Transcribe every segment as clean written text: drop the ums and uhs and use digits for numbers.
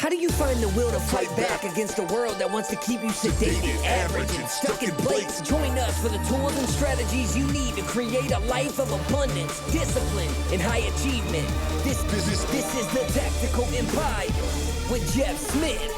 How do you find the will to fight back against a world that wants to keep you sedated, average, and stuck in place? Join us for the tools and strategies you need to create a life of abundance, discipline, and high achievement. This is the Tactical Empire with Jeff Smith.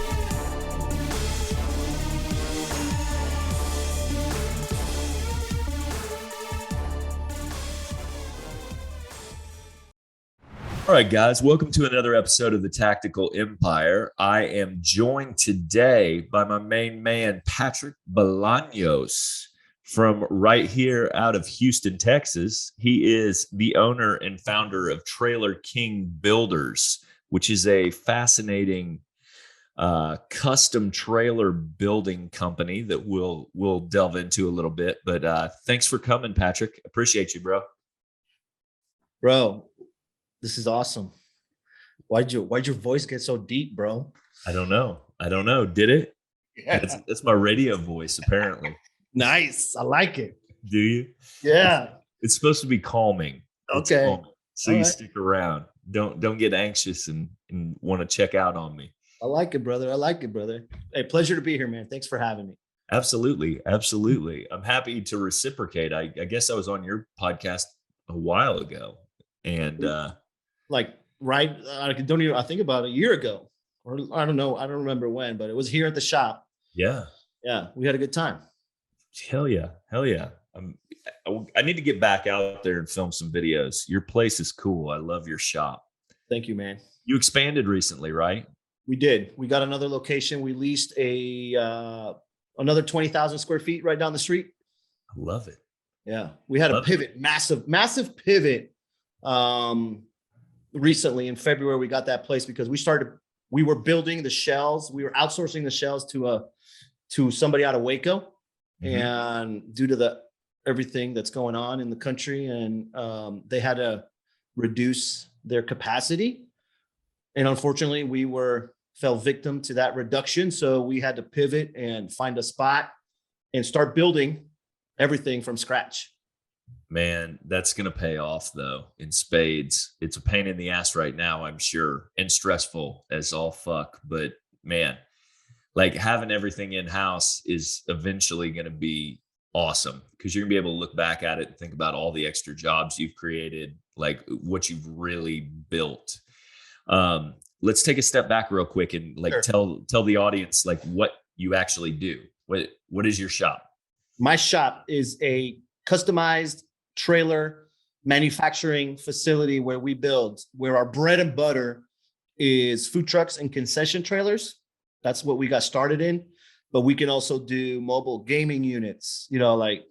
All right, guys, welcome to another episode of the Tactical Empire. I am joined today by my main man, Patrick Bolanos, from right here out of Houston, Texas. He is the owner and founder of Trailer King Builders, which is a fascinating custom trailer building company that we'll delve into a little bit. But thanks for coming, Patrick. Appreciate you, bro. Bro, this is awesome. Why'd your voice get so deep, bro? I don't know. Did it? Yeah. That's my radio voice, apparently. Nice. I like it. Do you? Yeah. It's supposed to be calming. Okay. Calming. So you stick around. Don't get anxious and want to check out on me. I like it, brother. Hey, pleasure to be here, man. Thanks for having me. Absolutely. I'm happy to reciprocate. I guess I was on your podcast a while ago. And I think about a year ago, or I don't know. I don't remember when, but it was here at the shop. Yeah. We had a good time. Hell yeah. I need to get back out there and film some videos. Your place is cool. I love your shop. Thank you, man. You expanded recently, right? We did. We got another location. We leased another 20,000 square feet right down the street. I love it. Yeah. We had a pivot, massive pivot. Recently in February, we got that place because we were building the shells. We were outsourcing the shells to somebody out of Waco. Mm-hmm. And due to everything that's going on in the country, and they had to reduce their capacity. And unfortunately, we fell victim to that reduction. So we had to pivot and find a spot and start building everything from scratch. Man, that's going to pay off, though, in spades. It's a pain in the ass right now, I'm sure, and stressful as all fuck. But, man, like having everything in-house is eventually going to be awesome because you're going to be able to look back at it and think about all the extra jobs you've created, like what you've really built. Let's take a step back real quick and sure. tell the audience like what you actually do. What is your shop? My shop is a customized trailer manufacturing facility where our bread and butter is food trucks and concession trailers. That's what we got started in, but we can also do mobile gaming units, slap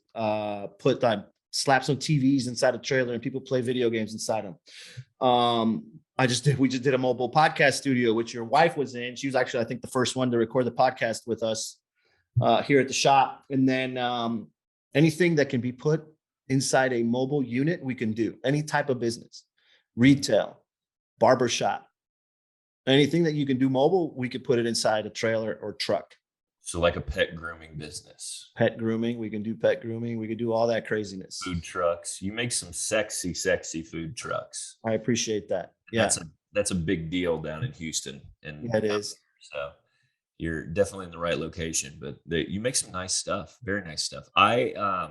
some TVs inside a trailer and people play video games inside them. We just did a mobile podcast studio, which your wife was in. She was actually, I think, the first one to record the podcast with us here at the shop. And then anything that can be put inside a mobile unit, we can do. Any type of business, retail, barbershop, anything that you can do mobile, we could put it inside a trailer or truck. So like a pet grooming business. Pet grooming, we can do pet grooming. We could do all that craziness. Food trucks. You make some sexy food trucks. I appreciate that. Yeah. That's a big deal down in Houston. And yeah, it is. So you're definitely in the right location, but you make some nice stuff, very nice stuff. I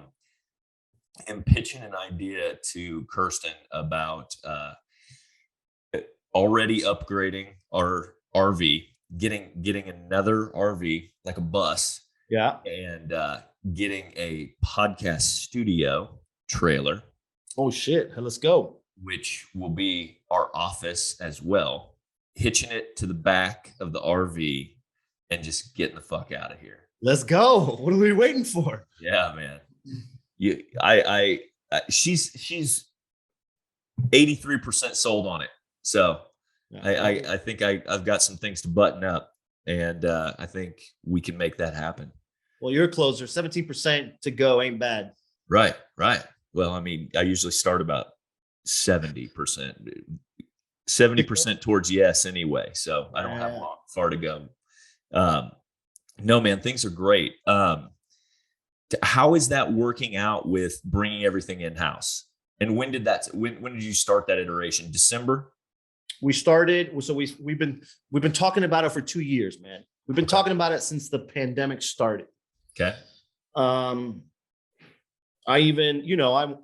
am pitching an idea to Kirsten about already upgrading our RV, getting another RV, like a bus. Yeah. And getting a podcast studio trailer. Oh, shit. Let's go. Which will be our office as well. Hitching it to the back of the RV and just getting the fuck out of here. Let's go. What are we waiting for? Yeah, man. She's 83% sold on it. So yeah. I think I've got some things to button up, and I think we can make that happen. Well, you're a closer. 17% to go ain't bad. Right. Well, I mean, I usually start about 70% towards yes anyway. So I don't have far to go. No, man, things are great. How is that working out with bringing everything in house? And when did you start that iteration? December? we started. So we've been talking about it for 2 years, man. We've been talking about it since the pandemic started. Okay. I even,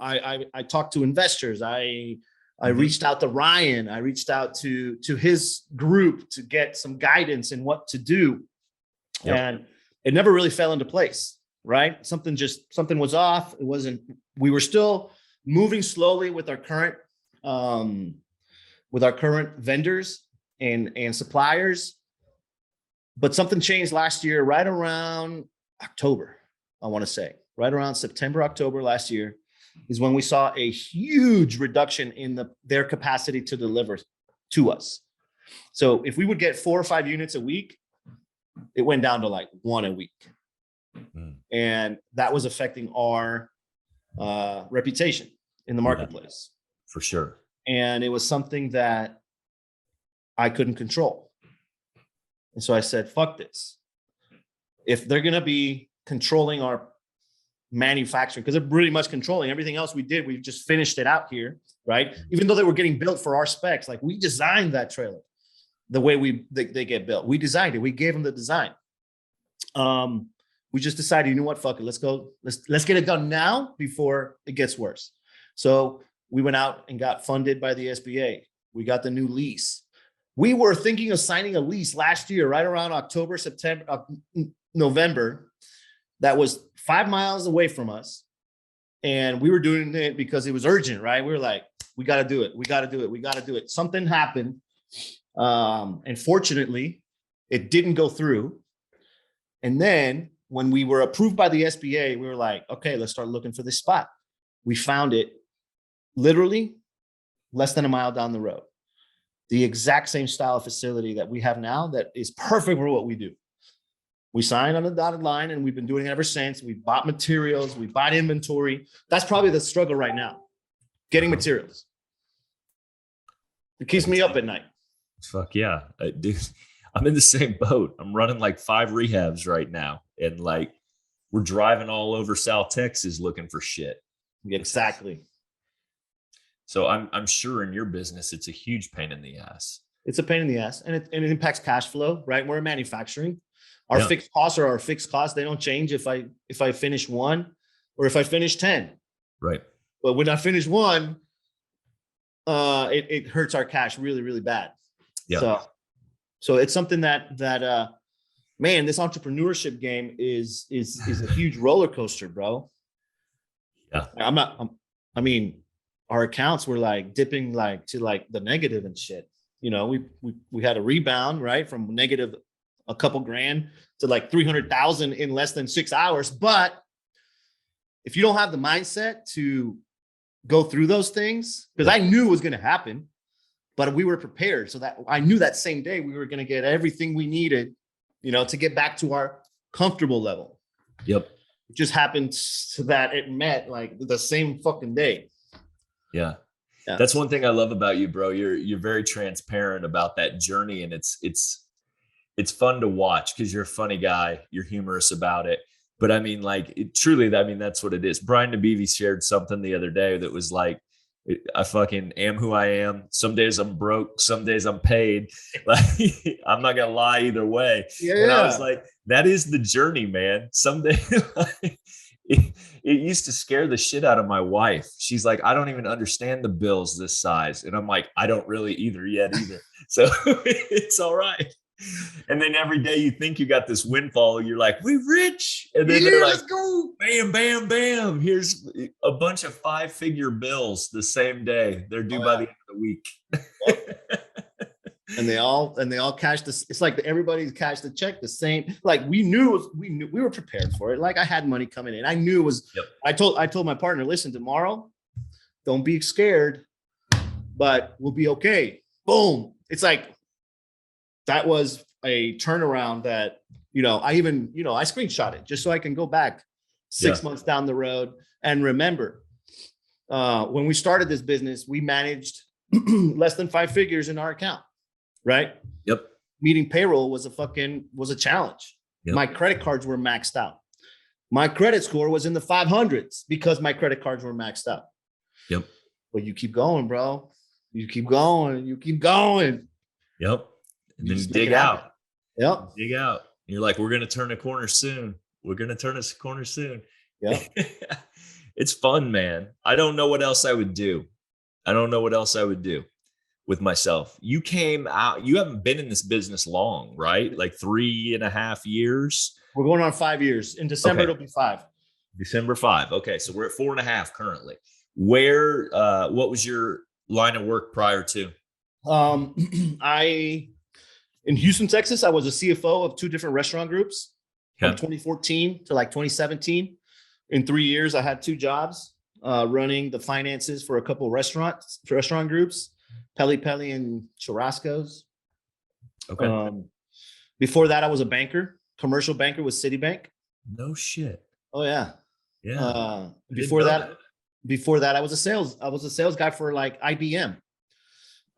I talked to investors. I reached out to Ryan. I reached out to his group to get some guidance in what to do. Yep. And it never really fell into place, right? Something was off. We were still moving slowly with our current vendors and suppliers. But something changed last year, right around October, I want to say. Right around September, October last year is when we saw a huge reduction in their capacity to deliver to us. So if we would get 4 or 5 units a week, it went down to like 1 a week. And that was affecting our reputation in the marketplace. For sure. And it was something that I couldn't control. And so I said, fuck this. If they're going to be controlling our manufacturing, because they're pretty much controlling everything else we did, we've just finished it out here, right? Even though they were getting built for our specs, like we designed that trailer the way they get built. We designed it. We gave them the design. We just decided, you know what, fuck it, let's go. Let's get it done now before it gets worse. So we went out and got funded by the SBA. We got the new lease. We were thinking of signing a lease last year, right around October, September, November. That was 5 miles away from us. And we were doing it because it was urgent, right? We were like, we got to do it. We got to do it. We got to do it. Something happened. And fortunately, it didn't go through. And then when we were approved by the SBA, we were like, okay, let's start looking for this spot. We found it literally less than a mile down the road. The exact same style of facility that we have now that is perfect for what we do. We signed on the dotted line and we've been doing it ever since. We bought materials, we bought inventory. That's probably the struggle right now, getting materials. It keeps me up at night. Fuck yeah. Dude, I'm in the same boat. I'm running like 5 rehabs right now. And like, we're driving all over South Texas looking for shit. Exactly. So I'm sure in your business, it's a huge pain in the ass. It's a pain in the ass, and it impacts cash flow, right? We're manufacturing. Our fixed costs are our fixed costs. They don't change if I finish 1 or if I finish 10. Right. But when I finish 1, it hurts our cash really, really bad. Yeah. So it's something that man, this entrepreneurship game is a huge roller coaster, bro. Yeah. I mean, our accounts were like dipping like to like the negative and shit. You know, we had a rebound, right? From negative a couple grand to like 300,000 in less than 6 hours. But if you don't have the mindset to go through those things, because I knew it was going to happen, but we were prepared. So that I knew that same day we were going to get everything we needed, you know, to get back to our comfortable level. Yep. It just happened so that it met like the same fucking day. Yeah. That's one thing I love about you, bro. You're very transparent about that journey, and it's fun to watch because you're a funny guy. You're humorous about it. But I mean, like, truly, I mean, that's what it is. Brian Nabivi shared something the other day that was like, I fucking am who I am. Some days I'm broke. Some days I'm paid. Like, I'm not going to lie either way. Yeah. And I was like, that is the journey, man. Someday, like, it used to scare the shit out of my wife. She's like, I don't even understand the bills this size. And I'm like, I don't really either. So it's all right. And then every day you think you got this windfall, you're like, we rich. And then they're like, let's go. Bam, bam, bam. Here's a bunch of 5-figure bills the same day. They're due by the end of the week. And they all cashed this. It's like everybody's cashed the check the same. Like we knew we were prepared for it. Like I had money coming in. I knew it was, I told my partner, listen, tomorrow, don't be scared, but we'll be okay. Boom. It's like, that was a turnaround that, I screenshot it just so I can go back 6 months down the road and remember, when we started this business, we managed less than 5 figures in our account, right? Yep. Meeting payroll was a challenge. Yep. My credit cards were maxed out. My credit score was in the 500s because my credit cards were maxed out. Yep. But you keep going, bro. You keep going. You keep going. Yep. And then you just make dig it happen. out. Yep. Dig out. You're like, we're gonna turn a corner soon. We're gonna turn a corner soon. Yeah. It's fun, man. I don't know what else I would do. I don't know what else I would do with myself. You came out, you haven't been in this business long, right? Like 3.5 years. We're going on 5 years. In December, Okay. it'll be 5. December 5. Okay. So we're at 4.5 currently. Where, what was your line of work prior to? In Houston, Texas, I was a CFO of 2 different restaurant groups from Okay. 2014 to like 2017. In 3 years, I had 2 jobs, running the finances for a couple of restaurant groups, Peli Peli and Churrasco's. Okay. Before that, I was a banker, commercial banker with Citibank. No shit. Oh yeah. Yeah. I didn't Before know that, I was a sales guy for like IBM.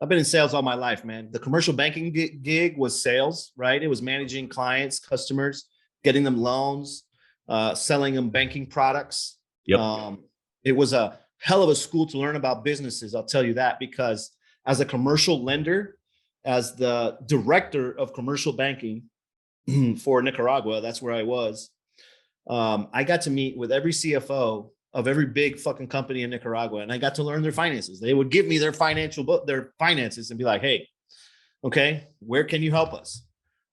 I've been in sales all my life, man. The commercial banking gig was sales, right? It was managing clients, customers, getting them loans, selling them banking products. Yep. It was a hell of a school to learn about businesses. I'll tell you that, because as a commercial lender, as the director of commercial banking for Nicaragua, that's where I was. I got to meet with every CFO of every big fucking company in Nicaragua, and I got to learn their finances. They would give me their their finances and be like, "Hey, okay, where can you help us?"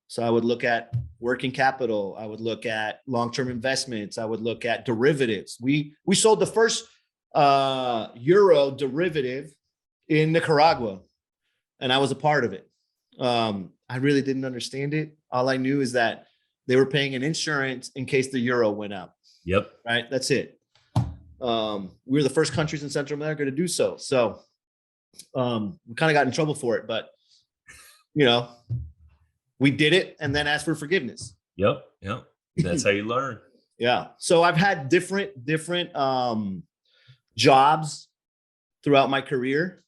So I would look at working capital. I would look at long-term investments. I would look at derivatives. We sold the first euro derivative in Nicaragua, and I was a part of it. I really didn't understand it. All I knew is that they were paying an insurance in case the euro went up. Yep. Right. That's it. We were the first countries in Central America to do so. So we kind of got in trouble for it, but we did it and then asked for forgiveness. Yep. Yep. That's how you learn. Yeah. So I've had different jobs throughout my career.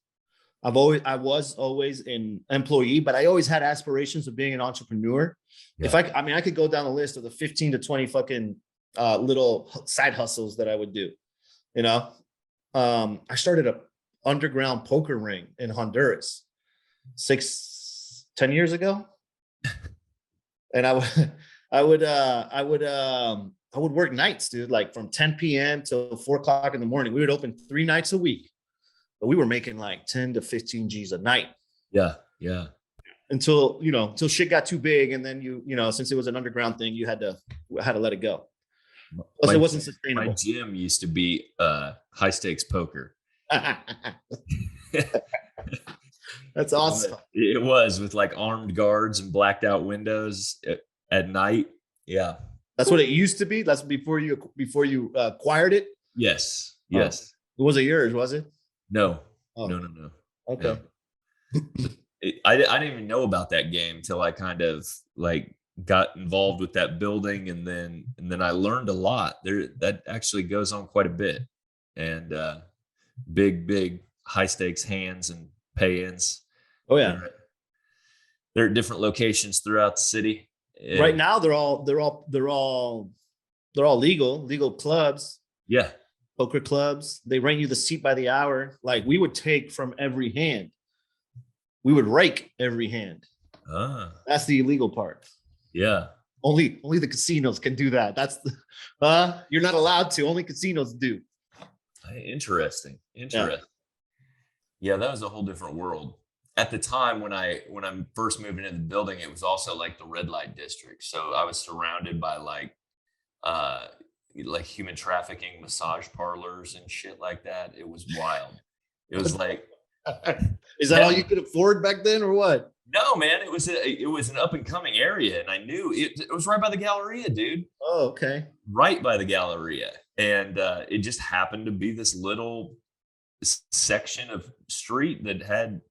I was always an employee, but I always had aspirations of being an entrepreneur. Yeah. If I could go down the list of the 15 to 20 fucking little side hustles that I would do. I started a underground poker ring in Honduras 10 years ago. And I would work nights, dude, like from 10 p.m. till 4:00 in the morning. We would open 3 nights a week, but we were making like 10 to 15 G's a night. Yeah. Yeah. Until shit got too big. And then since it was an underground thing, you had to let it go. Plus, it wasn't sustainable. My gym used to be high stakes poker. That's awesome. It was with like armed guards and blacked out windows at night. Yeah. That's what it used to be. That's before you acquired it. Yes. Yes. It wasn't yours, was it? No. Oh. No. Okay. No. I didn't even know about that game till I kind of like got involved with that building, and then I learned a lot. That actually goes on quite a bit, and big high stakes hands and pay-ins. Oh yeah. They're at different locations throughout the city. Right now, they're all legal clubs. Yeah. Poker clubs. They rent you the seat by the hour. Like, we would take from every hand. We would rake every hand. That's the illegal part. Yeah. Only the casinos can do that. That's you're not allowed to. Only casinos do. Interesting. Yeah, that was a whole different world. At the time when I'm first moving into the building, it was also like the red light district. So I was surrounded by like human trafficking massage parlors and shit like that. It was wild. It was like, is that all you could afford back then, or what? No, man, it was an up and coming area, and I knew it was right by the Galleria, dude. Oh, okay. Right by the Galleria, and it just happened to be this little section of street that had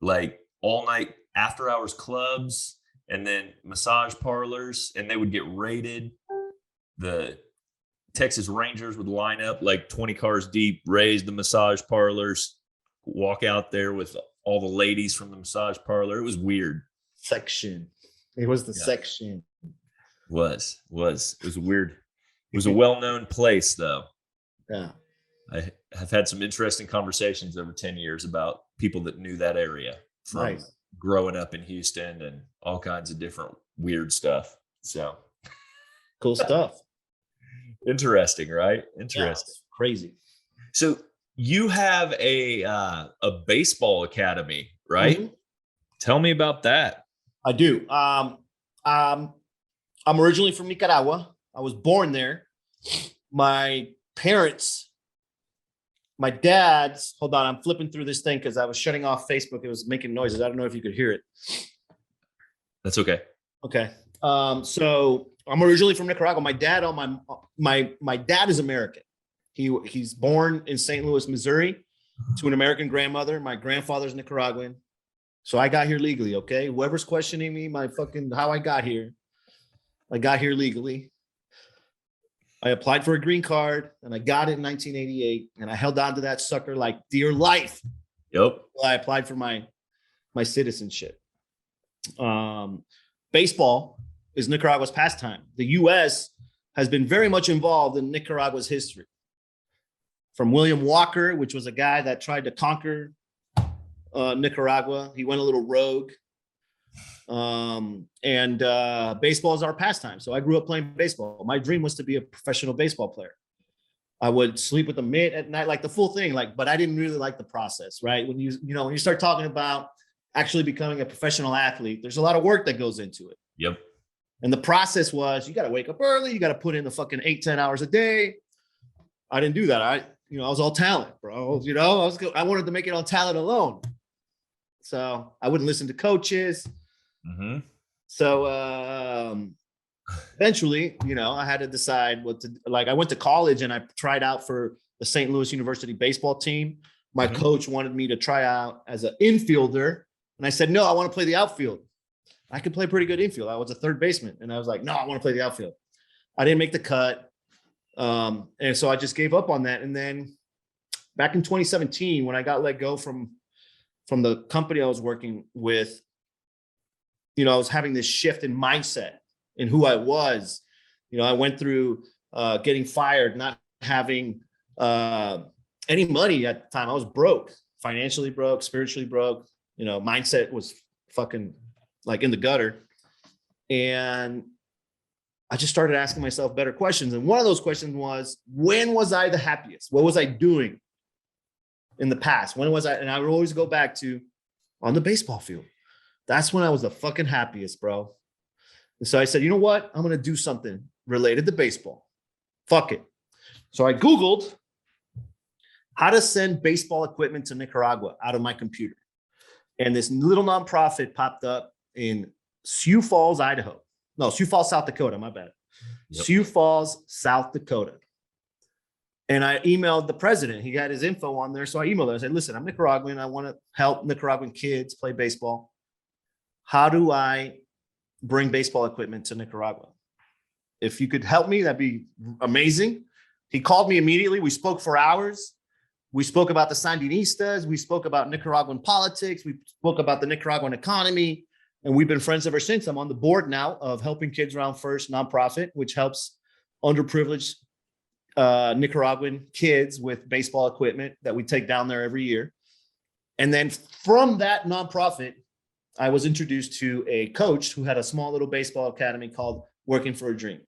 like all night after hours clubs and then massage parlors, and they would get raided. The Texas Rangers would line up like 20 cars deep, raise the massage parlors, walk out there with all the ladies from the massage parlor. It was weird. Section. It was the section. It was weird. It was a well-known place though. Yeah. I have had some interesting conversations over 10 years about people that knew that area from Nice. growing up in Houston and all kinds of different weird stuff. So Cool stuff. interesting, right? Yeah, Interesting. it's crazy. So you have a baseball academy, right? Mhm. Tell me about that. I do. I'm originally from Nicaragua. I was born there. My parents, my dad's, hold on, I'm flipping through this thing because I was shutting off Facebook. It was making noises. I don't know if you could hear it. That's okay. Okay. So I'm originally from Nicaragua. My dad on my dad is American. He's born in St. Louis, Missouri, to an American grandmother. My grandfather's Nicaraguan. So I got here legally, okay? Whoever's questioning me, how I got here legally. I applied for a green card and I got it in 1988, and I held on to that sucker like dear life. Yep. Well, I applied for my citizenship. Baseball is Nicaragua's pastime. The U.S. has been very much involved in Nicaragua's history. From William Walker, which was a guy that tried to conquer Nicaragua. He went a little rogue. Baseball is our pastime. So I grew up playing baseball. My dream was to be a professional baseball player. I would sleep with a mitt at night, like the full thing, but I didn't really like the process, right? When you start talking about actually becoming a professional athlete, there's a lot of work that goes into it. Yep. And the process was, you got to wake up early. You got to put in the fucking 8-10 hours a day. I didn't do that. I was all talent, bro. I wanted to make it on talent alone. So I wouldn't listen to coaches. Mm-hmm. So eventually, I had to decide what to like. I went to college and I tried out for the St. Louis University baseball team. My coach wanted me to try out as an infielder. And I said, no, I want to play the outfield. I could play pretty good infield. I was a third baseman. And I was like, no, I want to play the outfield. I didn't make the cut. And so I just gave up on that. And then back in 2017, when I got let go from the company I was working with, I was having this shift in mindset in who I was. I went through getting fired, not having any money at the time. I was broke, financially broke, spiritually broke. Mindset was fucking like in the gutter. And I just started asking myself better questions. And one of those questions was, when was I the happiest? What was I doing in the past? When was I? And I would always go back to on the baseball field. That's when I was the fucking happiest, bro. And so I said, you know what? I'm going to do something related to baseball. Fuck it. So I Googled how to send baseball equipment to Nicaragua out of my computer. And this little nonprofit popped up in Sioux Falls, Idaho. No, Sioux Falls, South Dakota. My bad. Yep. Sioux Falls, South Dakota. And I emailed the president. He had his info on there. So I emailed him. I said, listen, I'm Nicaraguan. I want to help Nicaraguan kids play baseball. How do I bring baseball equipment to Nicaragua? If you could help me, that'd be amazing. He called me immediately. We spoke for hours. We spoke about the Sandinistas. We spoke about Nicaraguan politics. We spoke about the Nicaraguan economy. And we've been friends ever since. I'm on the board now of Helping Kids Around First nonprofit, which helps underprivileged Nicaraguan kids with baseball equipment that we take down there every year. And then from that nonprofit, I was introduced to a coach who had a small little baseball academy called Working for a Dream.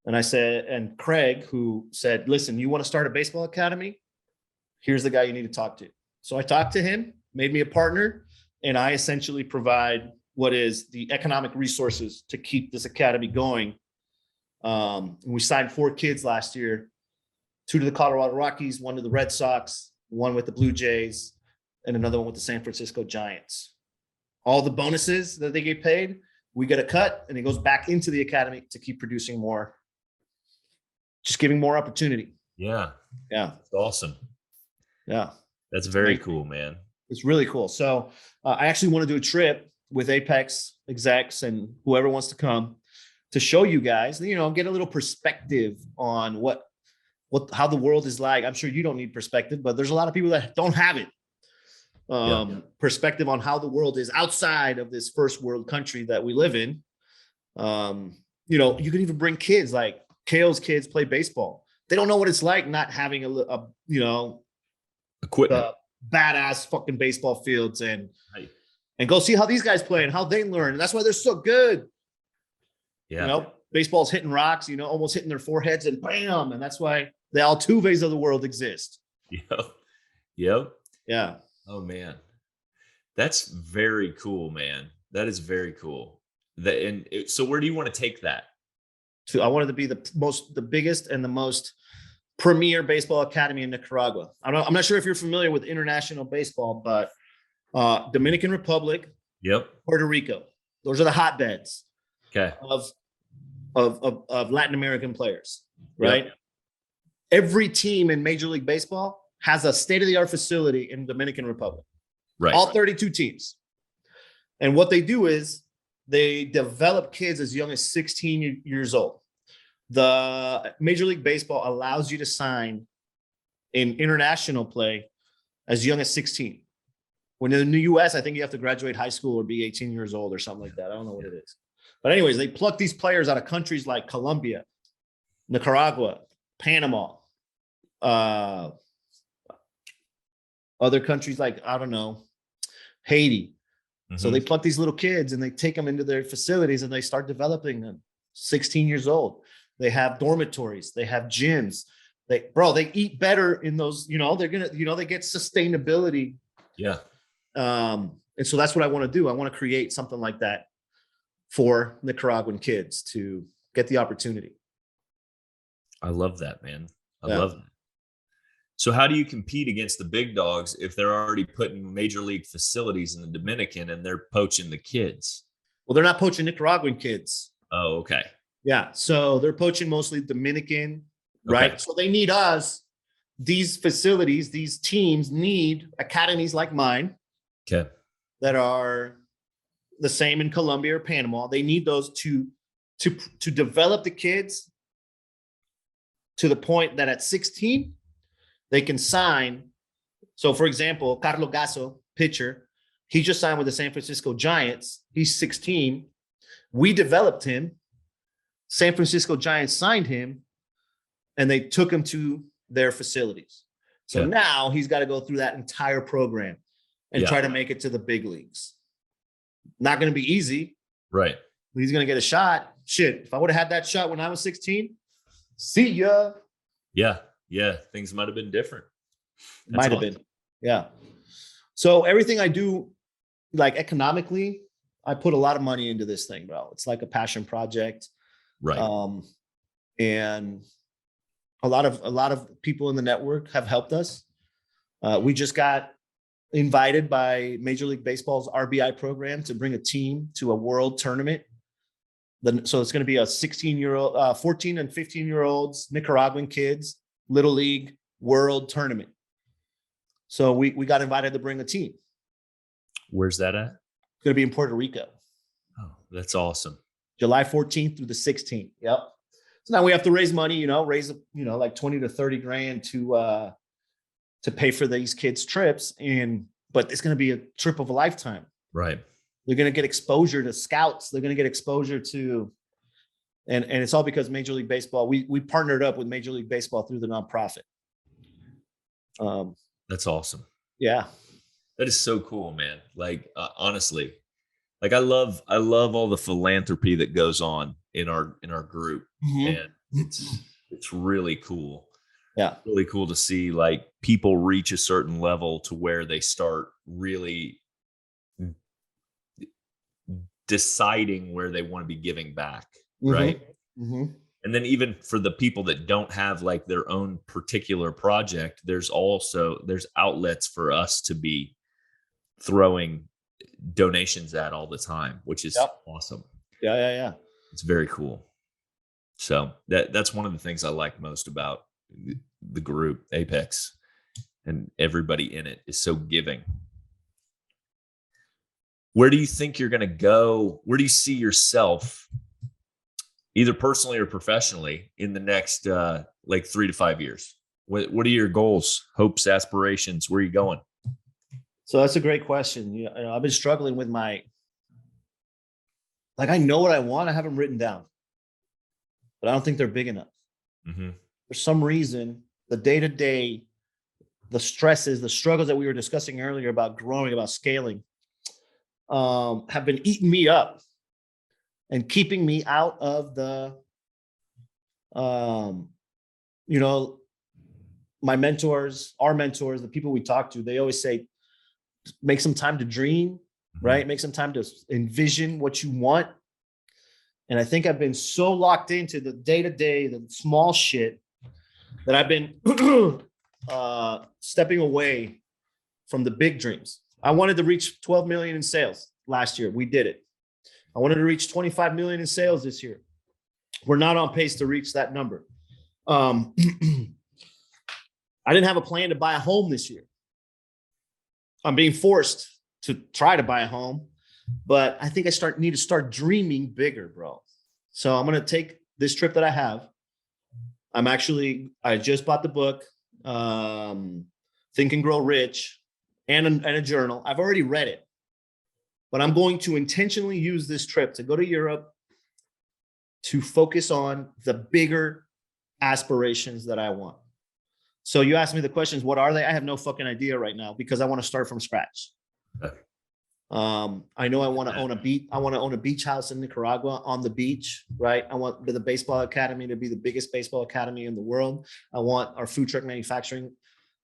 And I said, and Craig, who said, listen, you want to start a baseball academy? Here's the guy you need to talk to. So I talked to him, made me a partner, and I essentially provide what is the economic resources to keep this academy going. We signed 4 kids last year, 2 to the Colorado Rockies, 1 to the Red Sox, 1 with the Blue Jays, and another one with the San Francisco Giants. All the bonuses that they get paid, we get a cut, and it goes back into the academy to keep producing more, just giving more opportunity. Yeah. Yeah. That's awesome. Yeah. That's very cool, man. It's really cool. So I actually want to do a trip with Apex execs and whoever wants to come to show you guys, get a little perspective on how the world is like. I'm sure you don't need perspective, but there's a lot of people that don't have it. Perspective on how the world is outside of this first world country that we live in. You can even bring kids, like Kale's kids play baseball. They don't know what it's like not having equipment. badass fucking baseball fields and Right. go see how these guys play and how they learn. And that's why they're so good. Yeah. You know, baseball's hitting rocks, you know, almost hitting their foreheads and bam. And that's why the Altuves of the world exist. Yep. Yep. Yeah. Oh man. That's very cool, man. That is very cool. So where do you want to take that? So I wanted to be the biggest and the most premier baseball academy in Nicaragua. I'm not sure if you're familiar with international baseball, but Dominican Republic, Yep. Puerto Rico, those are the hotbeds Okay. of Latin American players, right? Yep. Every team in Major League Baseball has a state-of-the-art facility in Dominican Republic. Right. All 32 teams. And what they do is they develop kids as young as 16 years old. The Major League Baseball allows you to sign in international play as young as 16. When in the US, I think you have to graduate high school or be 18 years old or something like that. I don't know what it is. But anyways, they pluck these players out of countries like Colombia, Nicaragua, Panama, other countries like, I don't know, Haiti. So they pluck these little kids and they take them into their facilities and they start developing them. 16 years old. They have dormitories. They have gyms. They eat better in those, you know, they get sustainability. Yeah. And so that's what I want to do. I want to create something like that for Nicaraguan kids to get the opportunity. I love that, man. I love that. So how do you compete against the big dogs if they're already putting major league facilities in the Dominican and they're poaching the kids? Well, they're not poaching Nicaraguan kids. Oh, okay. Yeah. So they're poaching mostly Dominican, right? Okay. So they need us. These facilities, these teams need academies like mine. Okay. That are the same in Colombia or Panama. They need those to develop the kids to the point that at 16, they can sign. So for example, Carlos Gasso, pitcher, he just signed with the San Francisco Giants. He's 16. We developed him. San Francisco Giants signed him and they took him to their facilities. So now he's got to go through that entire program and try to make it to the big leagues. Not going to be easy. Right. But he's going to get a shot. Shit, if I would have had that shot when I was 16, see ya. Yeah. Yeah. Things might have been different. Might have been. Yeah. So everything I do, like economically, I put a lot of money into this thing, bro. It's like a passion project. Right. And a lot of people in the network have helped us. We just got invited by Major League Baseball's RBI program to bring a team to a world tournament. So it's going to be a 16-year-old, 14 and 15-year-olds, Nicaraguan kids, Little League World Tournament. So we got invited to bring a team. Where's that at? It's going to be in Puerto Rico. Oh, that's awesome. July 14th through the 16th. Yep. So now we have to raise money, like 20 to 30 grand to pay for these kids' trips. But it's going to be a trip of a lifetime. Right. They're going to get exposure to scouts. They're going to get exposure to, and it's all because Major League Baseball, we partnered up with Major League Baseball through the nonprofit. That's awesome. Yeah. That is so cool, man. Like, honestly, like I love all the philanthropy that goes on in our group. And it's really cool. Yeah. Really cool to see like people reach a certain level to where they start really deciding where they want to be giving back. Right. And then even for the people that don't have like their own particular project, there's outlets for us to be throwing donations at all the time, which is awesome. Yeah. It's very cool. So that's one of the things I like most about the group Apex, and everybody in it is so giving. Where do you think you're going to go? Where do you see yourself, either personally or professionally, in the next like 3 to 5 years? What are your goals, hopes, aspirations? Where are you going? So that's a great question. I've been struggling with I know what I want. I have them written down, but I don't think they're big enough. For some reason, the day-to-day the stresses, the struggles that we were discussing earlier about growing, about scaling, have been eating me up and keeping me out of the, you know, my mentors, our mentors, the people we talk to, they always say, make some time to dream, right? Make some time to envision what you want. And I think I've been so locked into the day-to-day, the small shit, that I've been stepping away from the big dreams. I wanted to reach 12 million in sales last year. We did it. I wanted to reach 25 million in sales this year. We're not on pace to reach that number. I didn't have a plan to buy a home this year. I'm being forced to try to buy a home, but I think I need to start dreaming bigger, bro. So I'm going to take this trip that I have. I just bought the book, Think and Grow Rich, and a journal. I've already read it, but I'm going to intentionally use this trip to go to Europe to focus on the bigger aspirations that I want. So you asked me the questions, what are they? I have no fucking idea right now because I want to start from scratch. I know I want to own a beach. I want to own a beach house in Nicaragua on the beach, right? I want the baseball academy to be the biggest baseball academy in the world. I want our food truck manufacturing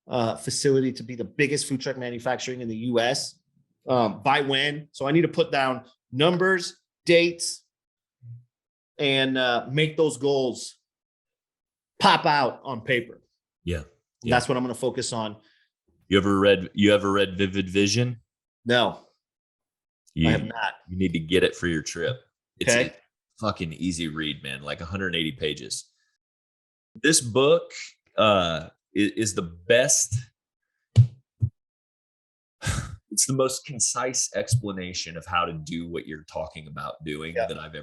facility to be the biggest food truck manufacturing in the US. By when? So I need to put down numbers, dates, and make those goals pop out on paper. Yeah. That's what I'm going to focus on. You ever read Vivid Vision? No, I have not. You need to get it for your trip. It's Okay. a fucking easy read, man. Like 180 pages. This book is the best. It's the most concise explanation of how to do what you're talking about doing that I've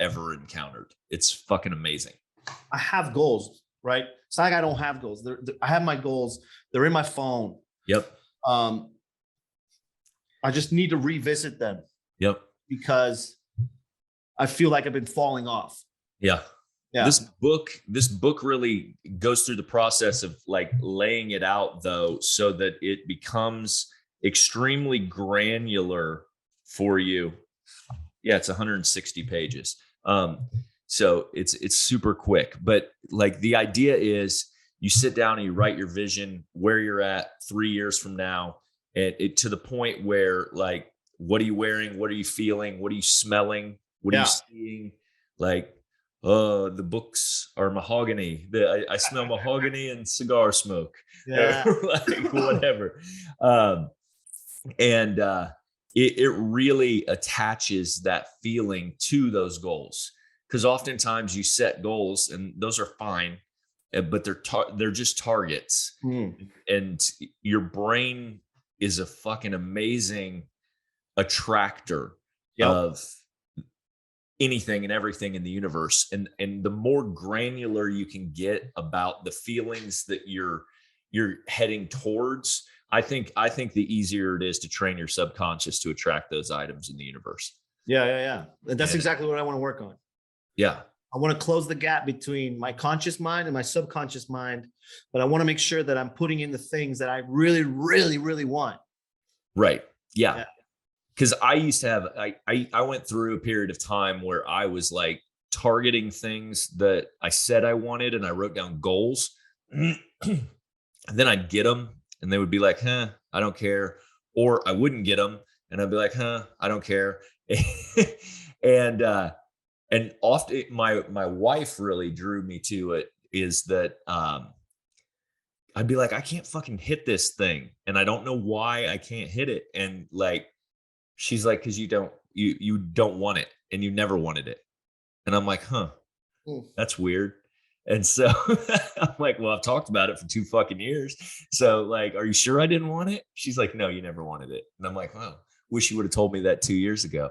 ever encountered. It's fucking amazing. I have goals, right? It's not like I don't have goals. I have my goals. They're in my phone. Yep. I just need to revisit them. Yep. Because I feel like I've been falling off. Yeah. Yeah. This book really goes through the process of like laying it out though, so that it becomes extremely granular for you. Yeah, it's 160 pages. So it's super quick, but like the idea is you sit down and you write your vision, where you're at 3 years from now, and it to the point where like, what are you wearing? What are you feeling? What are you smelling? What are you seeing? Like, the books are mahogany. I smell mahogany and cigar smoke. Yeah. Like whatever. It really attaches that feeling to those goals. Because oftentimes you set goals and those are fine, but they're just targets. And your brain is a fucking amazing attractor of anything and everything in the universe. And the more granular you can get about the feelings that you're heading towards, I think the easier it is to train your subconscious to attract those items in the universe. Yeah. And that's exactly what I want to work on. Yeah. I want to close the gap between my conscious mind and my subconscious mind, but I want to make sure that I'm putting in the things that I really, really, really want. Right. Yeah. Because I used to have, I went through a period of time where I was like targeting things that I said I wanted, and I wrote down goals. And then I'd get them and they would be like, I don't care. Or I wouldn't get them and I'd be like, I don't care. And often my wife really drew me to it, is that I'd be like, I can't fucking hit this thing. And I don't know why I can't hit it. And like, she's like, because you don't want it and you never wanted it. And I'm like, that's weird. And so I'm like, well, I've talked about it for 2 fucking years. So like, are you sure I didn't want it? She's like, no, you never wanted it. And I'm like, well, wish you would have told me that 2 years ago.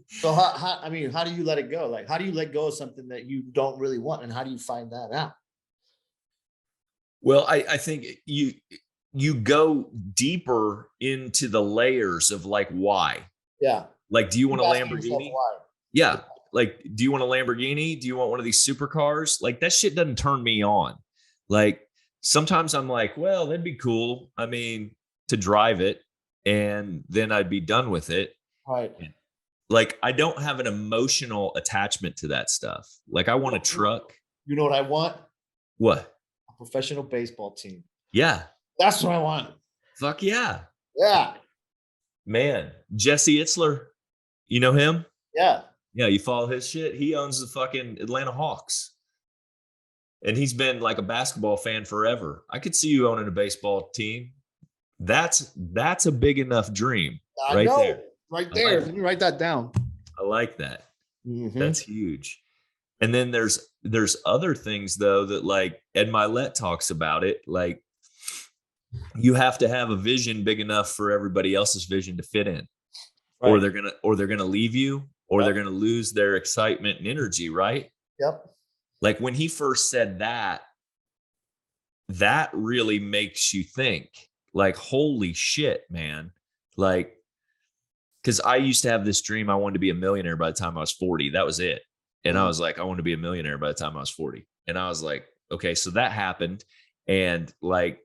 So how do you let it go? Like, how do you let go of something that you don't really want? And how do you find that out? Well, I think you go deeper into the layers of like, why? Yeah. Like, do you want a Lamborghini? Why? Yeah. Like, do you want a Lamborghini? Do you want one of these supercars? Like, that shit doesn't turn me on. Like, sometimes I'm like, well, that'd be cool. I mean, to drive it and then I'd be done with it. Right. Like, I don't have an emotional attachment to that stuff. Like, I want a truck. You know what I want? What? A professional baseball team. Yeah. That's what I want. Fuck yeah. Yeah. Man, Jesse Itzler, you know him? Yeah. Yeah, you follow his shit. He owns the fucking Atlanta Hawks. And he's been like a basketball fan forever. I could see you owning a baseball team. That's a big enough dream right there. Right there. Let me write that down. I like that. Mm-hmm. That's huge. And then there's other things though that like Ed Milet talks about it. Like, you have to have a vision big enough for everybody else's vision to fit in, right. or they're gonna leave you, or they're gonna lose their excitement and energy. Right. Yep. Like when he first said that really makes you think like, holy shit, man. Like, because I used to have this dream. I wanted to be a millionaire by the time I was 40. That was it. And I was like, I want to be a millionaire by the time I was 40. And I was like, okay, so that happened. And like,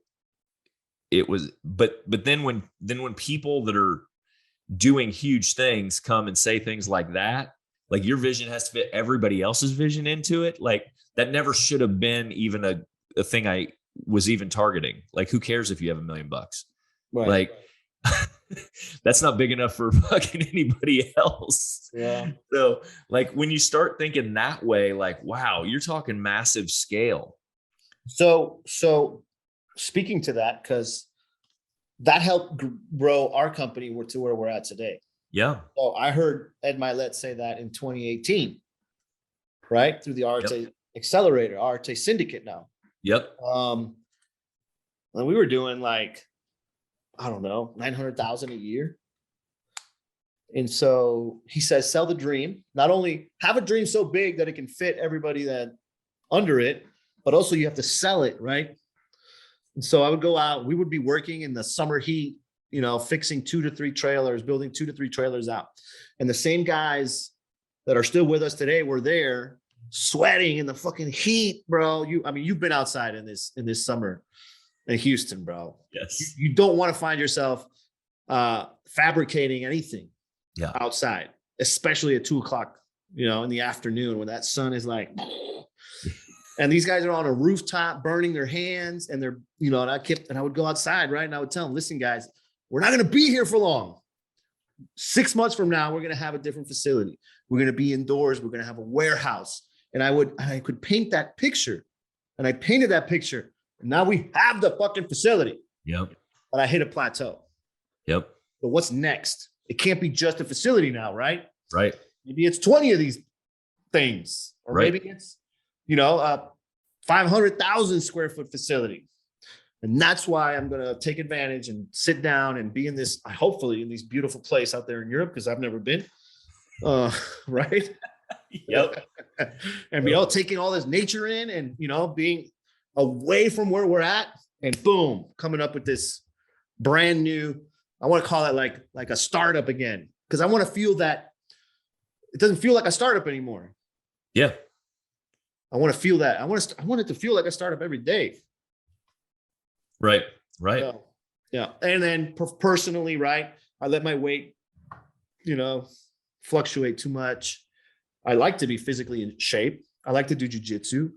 it was, but then when people that are doing huge things come and say things like that, like your vision has to fit everybody else's vision into it. Like that never should have been even a thing I was even targeting. Like, who cares if you have $1 million? Right. Like, that's not big enough for fucking anybody else. Yeah. So like when you start thinking that way, like, wow, you're talking massive scale. So speaking to that, because that helped grow our company to where we're at today. Yeah. So I heard Ed Milet say that in 2018, right? Through the RTA Accelerator, RTA Syndicate now. Yep. And we were doing like, I don't know, 900,000 a year. And so he says, sell the dream. Not only have a dream so big that it can fit everybody that under it, but also you have to sell it, right? And so I would go out, we would be working in the summer heat, fixing 2 to 3 trailers, building 2 to 3 trailers out. And the same guys that are still with us today were there sweating in the fucking heat, bro. You've been outside in this summer in Houston, bro. Yes. You don't want to find yourself fabricating anything outside, especially at 2:00, in the afternoon when that sun is like, and these guys are on a rooftop burning their hands, and they're, and I would go outside, right? And I would tell them, listen, guys, we're not going to be here for long. 6 months from now, we're going to have a different facility. We're going to be indoors. We're going to have a warehouse. And I could paint that picture, and I painted that picture. And now we have the fucking facility. Yep. But I hit a plateau. Yep. But what's next? It can't be just a facility now, right? Right. Maybe it's 20 of these things, or maybe it's, a 500,000 square foot facility. And that's why I'm going to take advantage and sit down and be hopefully in this beautiful place out there in Europe, because I've never been. Right. Yep. And, taking all this nature in and, being away from where we're at, and boom, coming up with this brand new, I want to call it like a startup again, because I want to feel that it doesn't feel like a startup anymore. Yeah. I want to feel that. I want it to feel like a startup every day. Right. Right. So, yeah. And then personally, right, I let my weight, fluctuate too much. I like to be physically in shape. I like to do jujitsu,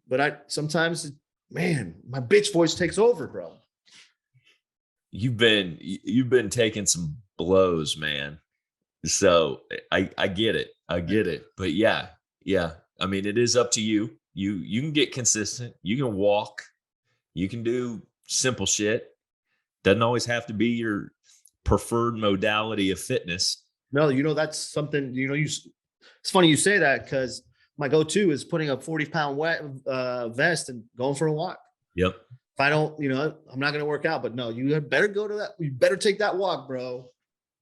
but sometimes, man, my bitch voice takes over, bro. You've been taking some blows, man. So I get it. But yeah. I mean, it is up to you. You can get consistent. You can walk. You can do simple shit. Doesn't always have to be your preferred modality of fitness. No, that's something, it's funny you say that, because my go-to is putting a 40-pound vest and going for a walk. Yep. If I don't, I'm not going to work out, but no, you better go to that. You better take that walk, bro.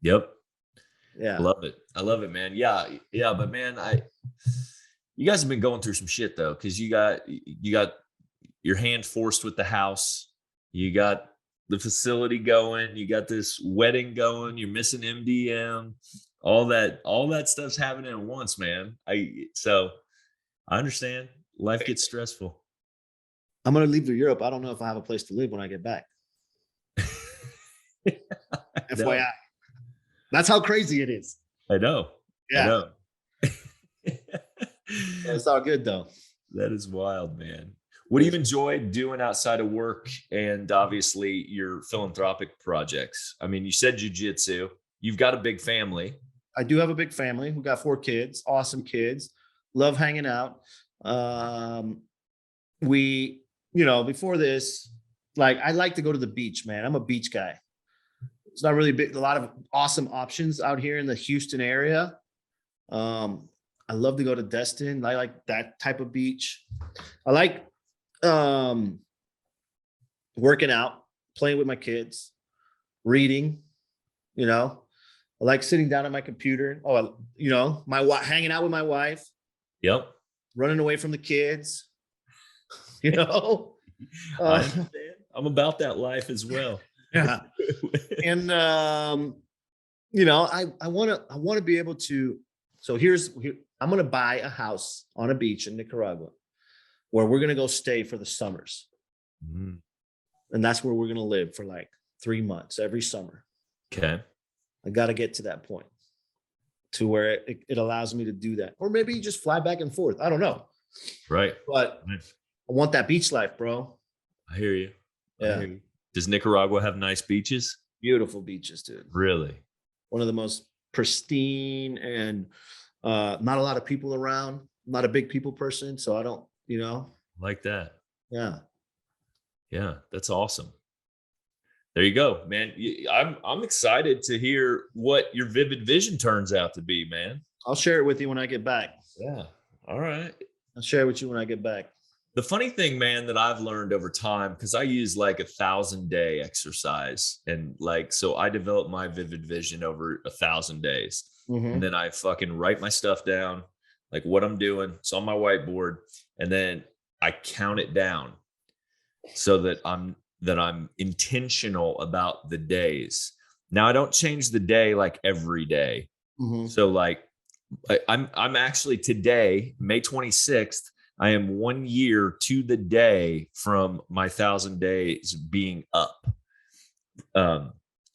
Yep. Yeah. I love it, man. Yeah. But man, you guys have been going through some shit though, because you got your hand forced with the house. You got the facility going. You got this wedding going. You're missing MDM. All that stuff's happening at once, man. So I understand. Life gets stressful. I'm going to leave to Europe. I don't know if I have a place to live when I get back. FYI. That's how crazy it is. I know. Yeah. I know. It's all good though. That is wild, man. What do you enjoy doing outside of work and obviously your philanthropic projects? I mean, you said jujitsu. You've got a big family. I do have a big family. We got 4 kids, awesome kids, love hanging out. We, before this, like I like to go to the beach, man. I'm a beach guy. It's not really big, a lot of awesome options out here in the Houston area. I love to go to Destin. I like that type of beach. I like working out, playing with my kids, reading, I like sitting down at my computer. Hanging out with my wife. Yep. Running away from the kids, I'm about that life as well. Yeah. And, I want to be able to, so I'm going to buy a house on a beach in Nicaragua where we're going to go stay for the summers. Mm-hmm. And that's where we're going to live for like 3 months every summer. Okay. I got to get to that point to where it allows me to do that. Or maybe just fly back and forth. I don't know. Right. But I want that beach life, bro. I hear you. Yeah. I hear you. Does Nicaragua have nice beaches? Beautiful beaches, dude. Really? One of the most pristine and not a lot of people around. I'm not a big people person, so I don't, Like that. Yeah. Yeah, that's awesome. There you go, man. I'm excited to hear what your vivid vision turns out to be, man. I'll share it with you when I get back. Yeah. All right. I'll share it with you when I get back. The funny thing, man, that I've learned over time, because I use like 1,000-day exercise, and so I developed my vivid vision over 1,000 days. Mm-hmm. And then I fucking write my stuff down, like what I'm doing. It's on my whiteboard. And then I count it down so that I'm intentional about the days. Now I don't change the day like every day. Mm-hmm. So like I'm actually today, May 26th, I am 1 year to the day from my 1,000 days being up.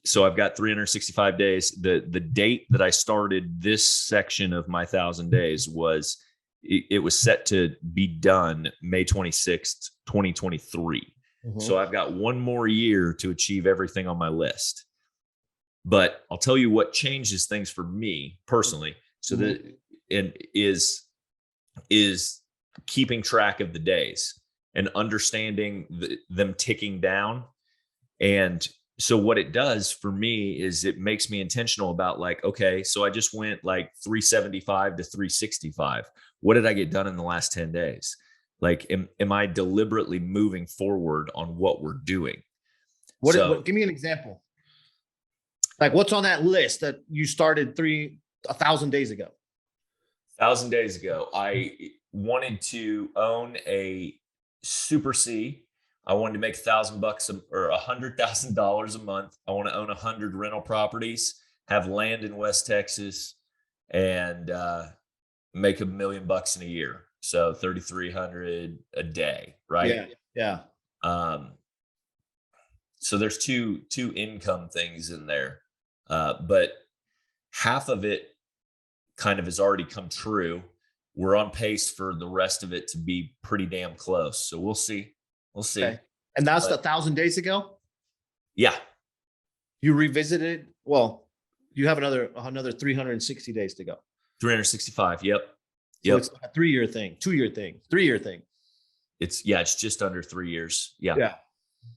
So I've got 365 days. The date that I started this section of my 1,000 days was, it was set to be done May 26th, 2023. Mm-hmm. So I've got 1 more year to achieve everything on my list. But I'll tell you what changes things for me personally. So mm-hmm. that is keeping track of the days and understanding them ticking down. And so what it does for me is it makes me intentional about like, okay, so I just went like 375 to 365. What did I get done in the last 10 days? Like, am I deliberately moving forward on what we're doing? What give me an example. Like what's on that list that you started 1,000 days ago? 1,000 days ago, I wanted to own a Super C. I wanted to make $1,000 or $100,000 a month. I want to own 100 rental properties, have land in West Texas, and make $1 million in a year. So 3,300 a day, right? Yeah. So there's two income things in there, but half of it kind of has already come true. We're on pace for the rest of it to be pretty damn close. So we'll see. We'll see. Okay. And that's 1,000 days ago? Yeah. You revisited? Well, you have another 360 days to go. 365. Yep. So it's a 3-year thing, 2-year thing, 3-year thing. It's just under 3 years. Yeah. Yeah.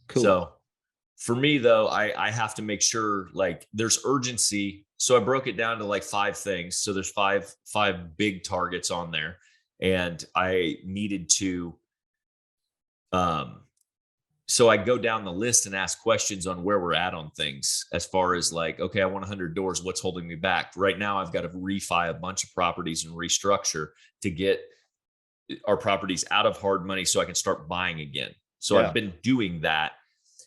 Cool. So for me though, I have to make sure like there's urgency. So I broke it down to like 5 things. So there's five big targets on there. And I needed to, so I go down the list and ask questions on where we're at on things as far as like, okay, I want 100 doors. What's holding me back? Right now, I've got to refi a bunch of properties and restructure to get our properties out of hard money so I can start buying again. So I've been doing that.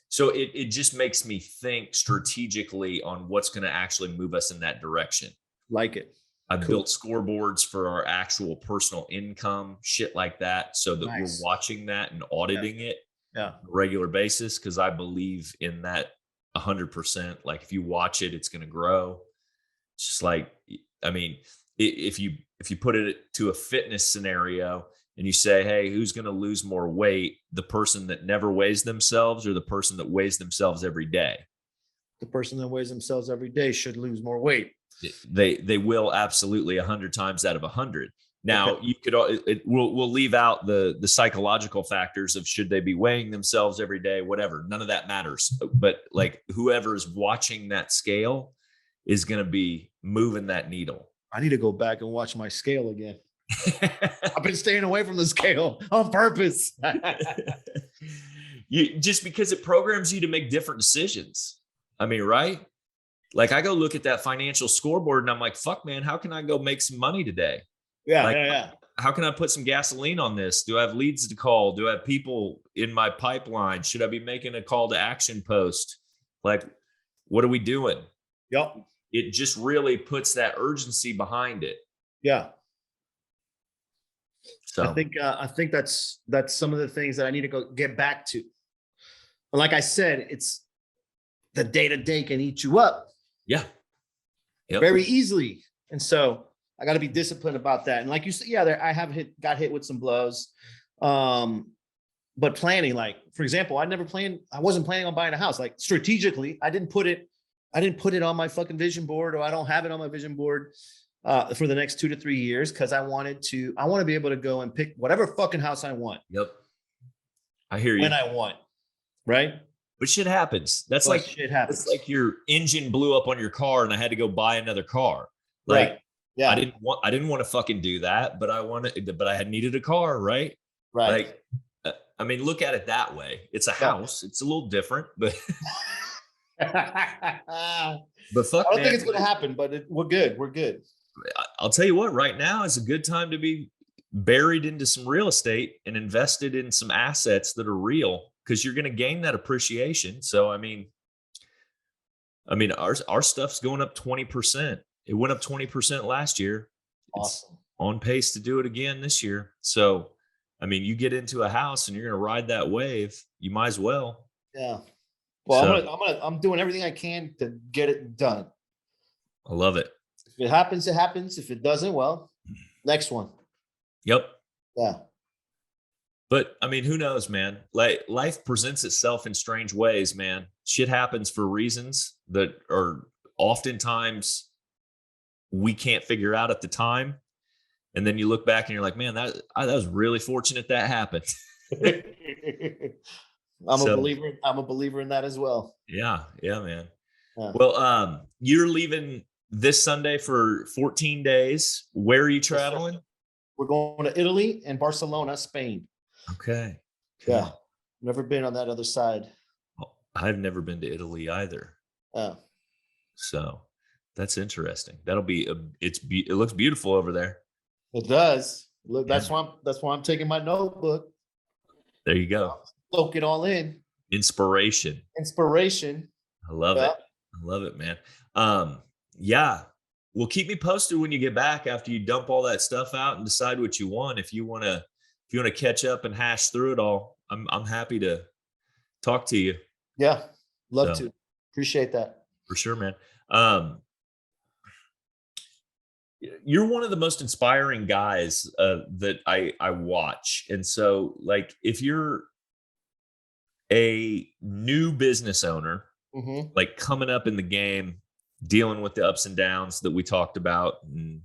So it just makes me think strategically on what's going to actually move us in that direction. Like it. I've built scoreboards for our actual personal income, shit like that, so that we're watching that and auditing it on a regular basis, because I believe in that 100%. Like if you watch it, it's going to grow. It's just like, I mean, if you put it to a fitness scenario and you say, hey, who's going to lose more weight, the person that never weighs themselves or the person that weighs themselves every day? The person that weighs themselves every day should lose more weight. They will, absolutely, 100 times out of 100. Now, you could, we'll leave out the psychological factors of should they be weighing themselves every day, whatever. None of that matters. But like whoever is watching that scale is going to be moving that needle. I need to go back and watch my scale again. I've been staying away from the scale on purpose. Just because it programs you to make different decisions. I mean, right? Like I go look at that financial scoreboard and I'm like, fuck, man, how can I go make some money today? Yeah. How can I put some gasoline on this? Do I have leads to call? Do I have people in my pipeline? Should I be making a call to action post? Like, what are we doing? Yep. It just really puts that urgency behind it. Yeah. So I think that's some of the things that I need to go get back to. And like I said, it's the day-to-day can eat you up. Yeah. Yep. Very easily. And so I got to be disciplined about that. And like you said, I have got hit with some blows. But planning, like, for example, I wasn't planning on buying a house. Like strategically, I didn't put it on my fucking vision board, or I don't have it on my vision board for the next 2 to 3 years. Cause I want to be able to go and pick whatever fucking house I want. Yep. I hear you. When I want. Right. But shit happens. That's But like shit happens. It's like your engine blew up on your car and I had to go buy another car. Like, right. Yeah. I didn't want to fucking do that, but I had needed a car. Right. Right. Like, I mean, look at it that way. It's a house. It's a little different, but fuck, I don't think it's going to happen, but we're good. We're good. I'll tell you what, right now is a good time to be buried into some real estate and invested in some assets that are real, because you're going to gain that appreciation. So, I mean, our stuff's going up 20%. It went up 20% last year. Awesome. It's on pace to do it again this year. So, I mean, you get into a house and you're going to ride that wave. You might as well. Yeah. Well, I'm doing everything I can to get it done. I love it. If it happens, it happens. If it doesn't, well, next one. Yep. Yeah. But I mean, who knows, man? Like life presents itself in strange ways, man. Shit happens for reasons that are oftentimes we can't figure out at the time. And then you look back and you're like, man, that was really fortunate that happened. I'm a believer in that as well. Yeah, man. Yeah. Well, you're leaving this Sunday for 14 days. Where are you traveling? We're going to Italy and Barcelona, Spain. Okay. Yeah. Never been on that other side. Well, I've never been to Italy either. Oh. So that's interesting. It looks beautiful over there. It does. Look, that's why I'm taking my notebook. There you go. Soak it all in. Inspiration. I love it. I love it, man. Yeah. Well, keep me posted when you get back after you dump all that stuff out and decide what you want. If you want to catch up and hash through it all, I'm happy to talk to you. Yeah. Love to. Appreciate that. For sure, man. You're one of the most inspiring guys that I watch. And so like, if you're a new business owner, like coming up in the game, dealing with the ups and downs that we talked about and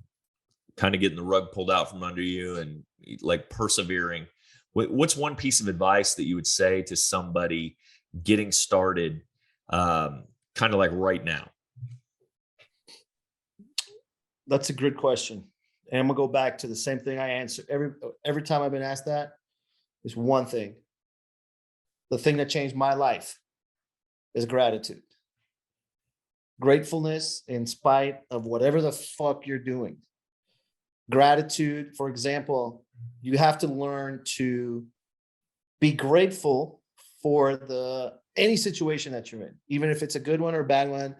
kind of getting the rug pulled out from under you and like persevering, what's one piece of advice that you would say to somebody getting started, kind of like right now? That's a good question. And I'm gonna go back to the same thing I answer every time I've been asked that. Is one thing. The thing that changed my life is gratitude. Gratefulness in spite of whatever the fuck you're doing. Gratitude, for example, you have to learn to be grateful for any situation that you're in, even if it's a good one or a bad one.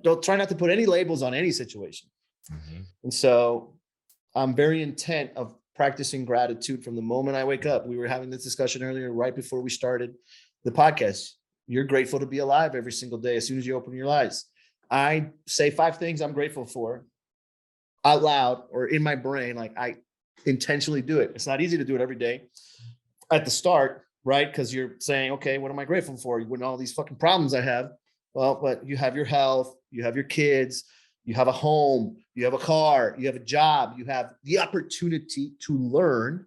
Don't try not to put any labels on any situation. And so I'm very intent of practicing gratitude from the moment I wake up. We were having this discussion earlier, right before we started the podcast. You're grateful to be alive every single day. As soon as you open your eyes, I say 5 things I'm grateful for out loud or in my brain. Like I intentionally do it. It's not easy to do it every day at the start, right? Because you're saying, okay, what am I grateful for? When all these fucking problems I have. Well, but you have your health, you have your kids, you have a home, you have a car, you have a job, you have the opportunity to learn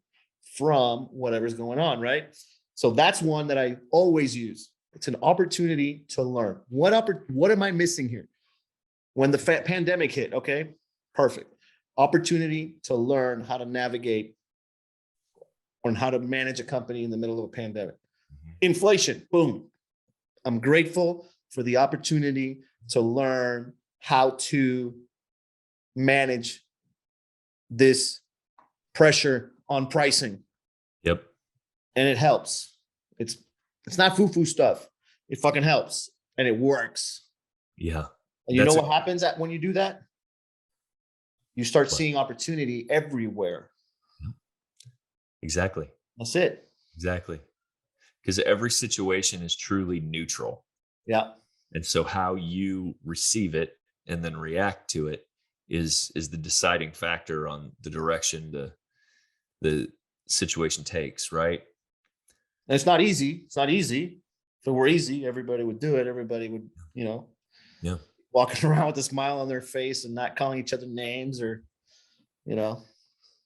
from whatever's going on, right? So that's one that I always use. It's an opportunity to learn. What am I missing here? When the pandemic hit, okay, perfect. Opportunity to learn how to navigate on how to manage a company in the middle of a pandemic. Inflation, boom. I'm grateful for the opportunity to learn how to manage this pressure on pricing. Yep. And it helps. It's not foo-foo stuff. It fucking helps and it works. Yeah. And you know what happens when you do that? You start seeing opportunity everywhere. Exactly. That's it. Exactly. Because every situation is truly neutral. Yeah. And so how you receive it and then react to it is the deciding factor on the direction the situation takes, right? And it's not easy. It's not easy. If it were easy, everybody would do it. Everybody would, Yeah, walking around with a smile on their face and not calling each other names or,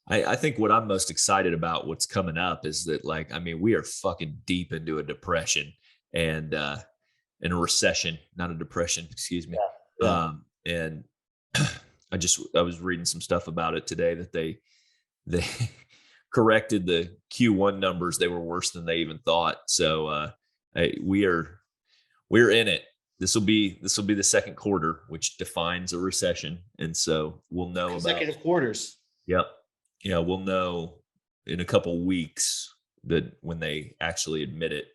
I think what I'm most excited about what's coming up is that, like, I mean, we are fucking deep into a depression and in a recession, not a depression, excuse me. Yeah. And I was reading some stuff about it today that they corrected the Q1 numbers. They were worse than they even thought. So we're in it. This will be the second quarter, which defines a recession. And so we'll know consecutive quarters. Yep. Yeah. We'll know in a couple weeks that when they actually admit it.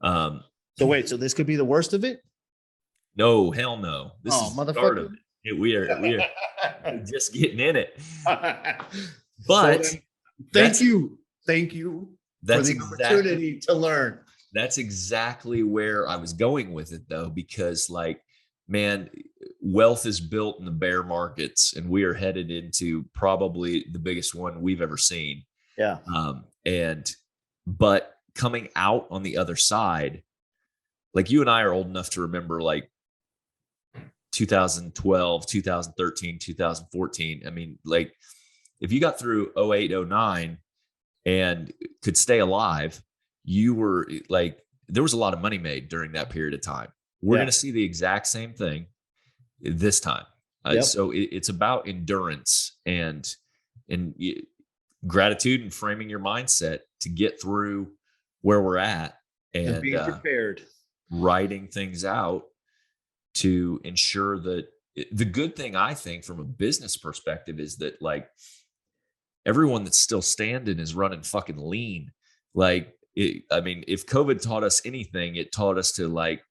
So wait, so this could be the worst of it? No, hell no. This is the start of it. We are just getting in it. But so thank you for the opportunity to learn. That's exactly where I was going with it, though, because, like, man, wealth is built in the bear markets, and we are headed into probably the biggest one we've ever seen. Yeah. But coming out on the other side, like, you and I are old enough to remember, like, 2012, 2013, 2014. I mean, like, if you got through 08, 09 and could stay alive, you were like, there was a lot of money made during that period of time. We're going to see the exact same thing this time. So it's about endurance and gratitude and framing your mindset to get through where we're at and being prepared, writing things out to ensure that the good thing, I think, from a business perspective is that, like, everyone that's still standing is running fucking lean. Like, I mean, if COVID taught us anything, it taught us to, like,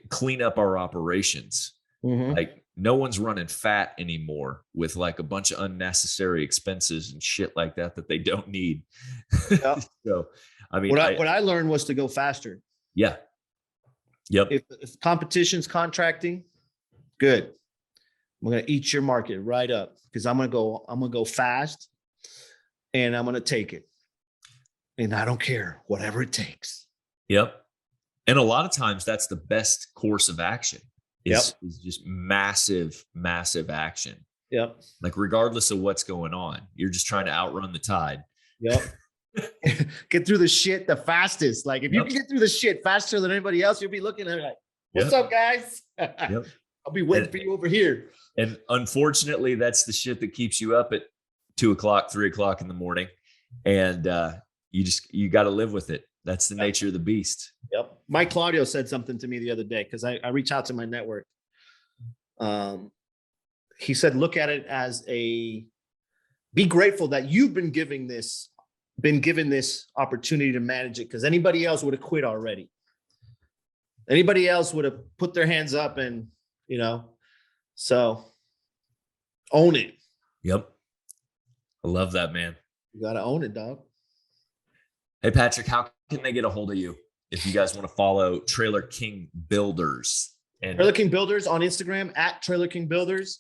clean up our operations. Mm-hmm. Like, no one's running fat anymore with, like, a bunch of unnecessary expenses and shit like that they don't need. Yep. So, I mean, what I learned was to go faster. Yeah. Yep. If competition's contracting, good. I'm going to eat your market right up because I'm going to go fast and I'm going to take it. And I don't care, whatever it takes. Yep. And a lot of times that's the best course of action is just massive, massive action. Yep. Like, regardless of what's going on, you're just trying to outrun the tide. Yep. Get through the shit the fastest. Like, if you can get through the shit faster than anybody else, you'll be looking at it like, what's up, guys? I'll be waiting for you over here. And unfortunately, that's the shit that keeps you up at 2 o'clock, 3 o'clock in the morning. And you got to live with it. That's the nature of the beast. Yep. Mike Claudio said something to me the other day because I reach out to my network. He said, look at it as be grateful that you've been given this opportunity to manage it, because anybody else would have quit already. Anybody else would have put their hands up and, so Own it. Yep. I love that, man. You got to own it, dog. Hey, Patrick, how can they get a hold of you if you guys want to follow Trailer King Builders? And Trailer King Builders on Instagram at Trailer King Builders.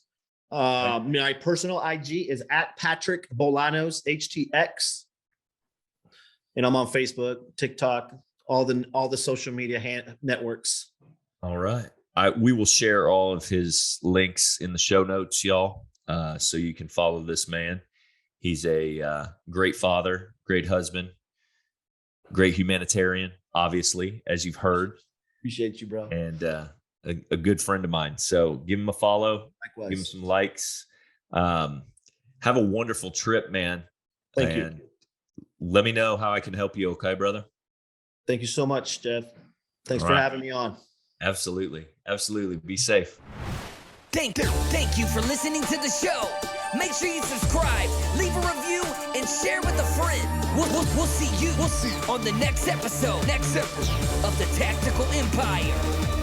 My personal IG is at Patrick Bolanos HTX, and I'm on Facebook, TikTok, all the social media networks. All right, we will share all of his links in the show notes, y'all, so you can follow this man. He's a great father, great husband, great humanitarian, obviously, as you've heard. Appreciate you, bro. And a good friend of mine. So give him a follow. Likewise. Give him some likes. Have a wonderful trip, man. Thank you. Let me know how I can help you. Okay, brother. Thank you so much, Jeff. Thanks All for right. having me on. Absolutely. Absolutely. Be safe. Thank you for listening to the show. Make sure you subscribe, leave a review, and share with a friend. We'll see you on the next episode of the Tactical Empire.